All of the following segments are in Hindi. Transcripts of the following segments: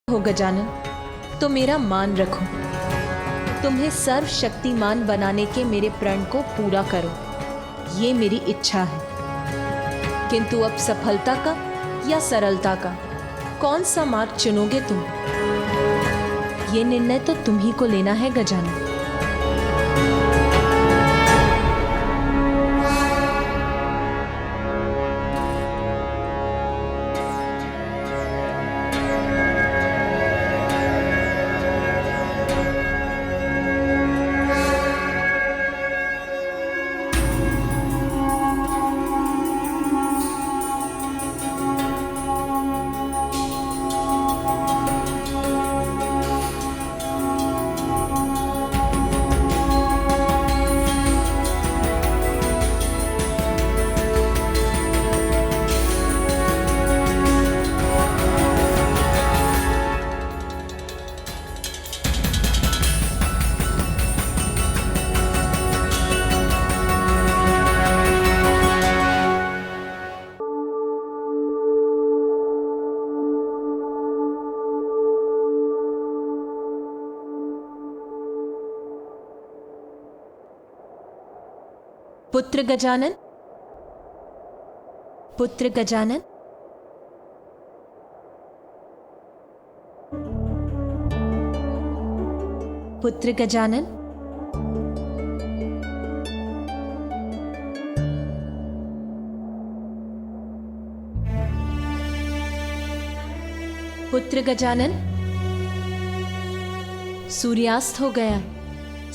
हो गजानन, तो मेरा मान रखो। तुम्हें सर्वशक्तिमान बनाने के मेरे प्रण को पूरा करो, ये मेरी इच्छा है। किंतु अब सफलता का या सरलता का कौन सा मार्ग चुनोगे तुम? ये निर्णय तो तुम ही को लेना है गजानन। पुत्र गजानन, पुत्र गजानन, पुत्र गजानन, पुत्र गजानन। सूर्यास्त हो गया,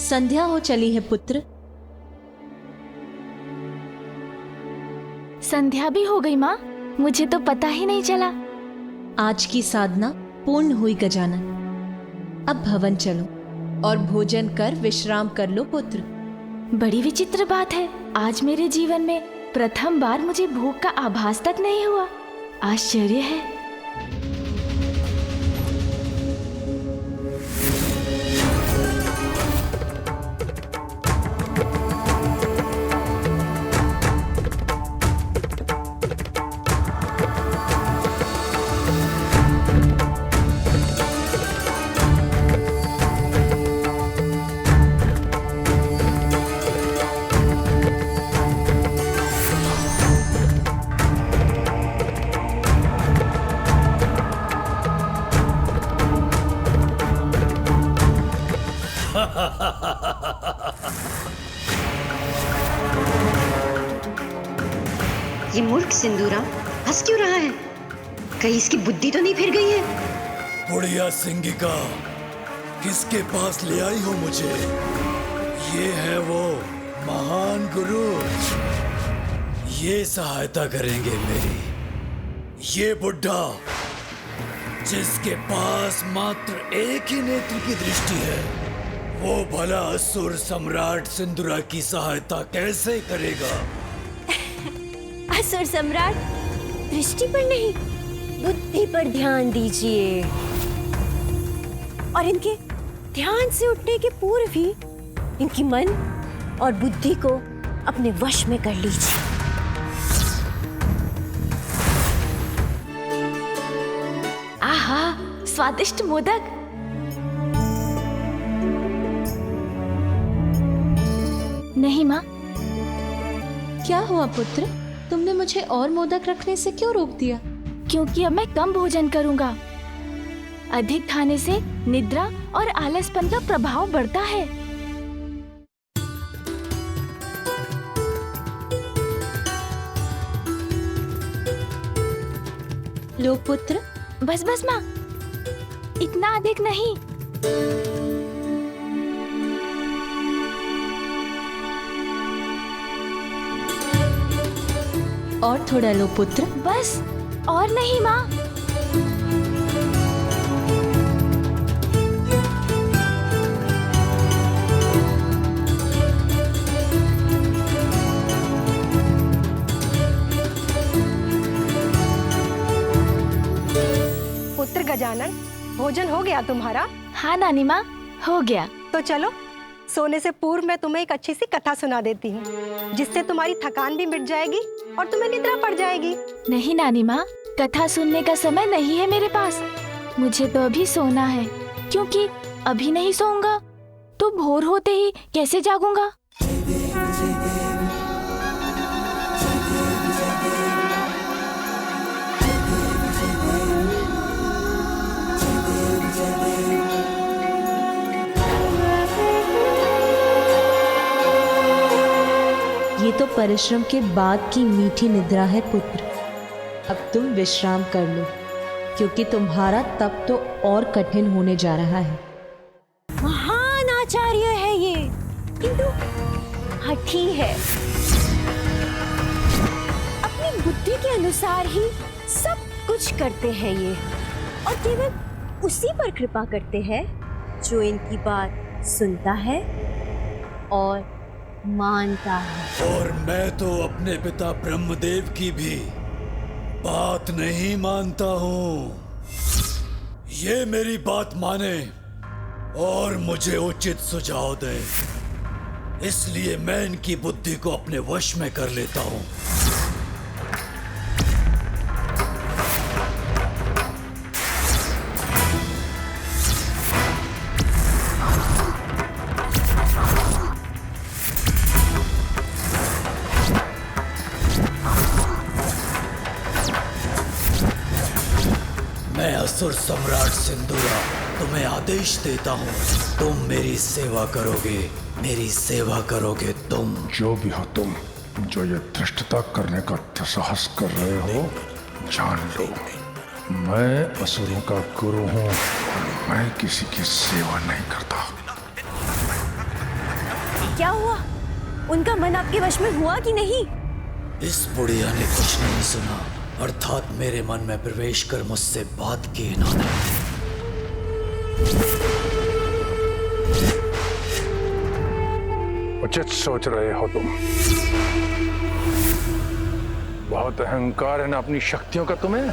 संध्या हो चली है पुत्र। संध्या भी हो गई माँ, मुझे तो पता ही नहीं चला। आज की साधना पूर्ण हुई गजानन। अब भवन चलो और भोजन कर विश्राम कर लो पुत्र। बड़ी विचित्र बात है, आज मेरे जीवन में प्रथम बार मुझे भूख का आभास तक नहीं हुआ। आश्चर्य है। ये मूर्ख सिंदूरा हंस क्यों रहा है? कहीं इसकी बुद्धि तो नहीं फिर गई है? बुढ़िया सिंगिका, किसके पास ले आई हो मुझे? ये है वो महान गुरु, ये सहायता करेंगे मेरी। ये बुढ़ा जिसके पास मात्र एक ही नेत्र की दृष्टि है, वो भला असुर सम्राट सिंदूरा की सहायता कैसे करेगा? असुर सम्राट दृष्टि पर नहीं, बुद्धि पर ध्यान दीजिए और इनके ध्यान से उठने के पूर्व ही इनकी मन और बुद्धि को अपने वश में कर लीजिए। आहा, स्वादिष्ट मोदक। नहीं माँ। क्या हुआ पुत्र, तुमने मुझे और मोदक रखने से क्यों रोक दिया? क्योंकि अब मैं कम भोजन करूंगा। अधिक खाने से निद्रा और आलसपन का प्रभाव बढ़ता है। लो पुत्र। बस बस माँ, इतना अधिक नहीं। और थोड़ा लो पुत्र। बस, और नहीं माँ। पुत्र गजानन, भोजन हो गया तुम्हारा? हाँ नानी माँ, हो गया। तो चलो, सोने से पूर्व मैं तुम्हें एक अच्छी सी कथा सुना देती हूँ, जिससे तुम्हारी थकान भी मिट जाएगी और तुम्हें निद्रा पड़ जाएगी। नहीं नानी माँ, कथा सुनने का समय नहीं है मेरे पास। मुझे तो अभी सोना है, क्योंकि अभी नहीं सोऊंगा तो भोर होते ही कैसे जागूंगा। ये तो परिश्रम के बाद की मीठी निद्रा है पुत्र। अब तुम विश्राम कर लो, क्योंकि तुम्हारा तप तो और कठिन होने जा रहा है। महान आचार्य है ये, किंतु हठी है। अपनी बुद्धि के अनुसार ही सब कुछ करते हैं ये, और केवल उसी पर कृपा करते हैं जो इनकी बात सुनता है और मानता है। और मैं तो अपने पिता ब्रह्मदेव की भी बात नहीं मानता हूँ। ये मेरी बात माने और मुझे उचित सुझाव दे, इसलिए मैं इनकी बुद्धि को अपने वश में कर लेता हूँ। मैं असुर सम्राट सिंदूरा तुम्हें आदेश देता हूँ, तुम मेरी सेवा करोगे, मेरी सेवा करोगे तुम। जो भी हो तुम, जो ये धृष्टता करने का दुस्साहस कर रहे हो, जान लो मैं असुरों का गुरु हूँ और मैं किसी की सेवा नहीं करता। क्या हुआ? उनका मन आपके वश में हुआ कि नहीं? इस बुढ़िया ने कुछ नहीं सुना, अर्थात मेरे मन में प्रवेश कर मुझसे बात की इन्होंने। उचित सोच रहे हो तुम। बहुत अहंकार है ना अपनी शक्तियों का तुम्हें।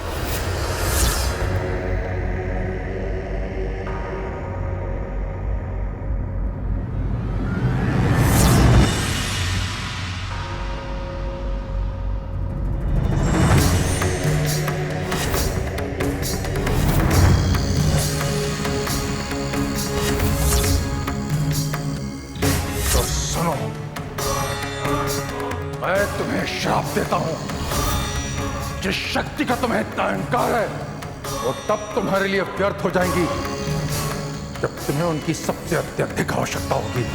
मैं तुम्हें श्राप देता हूं। जिस शक्ति का तुम्हें इतना अहंकार है, वो तब तुम्हारे लिए व्यर्थ हो जाएंगी जब तुम्हें उनकी सबसे अत्यधिक आवश्यकता होगी।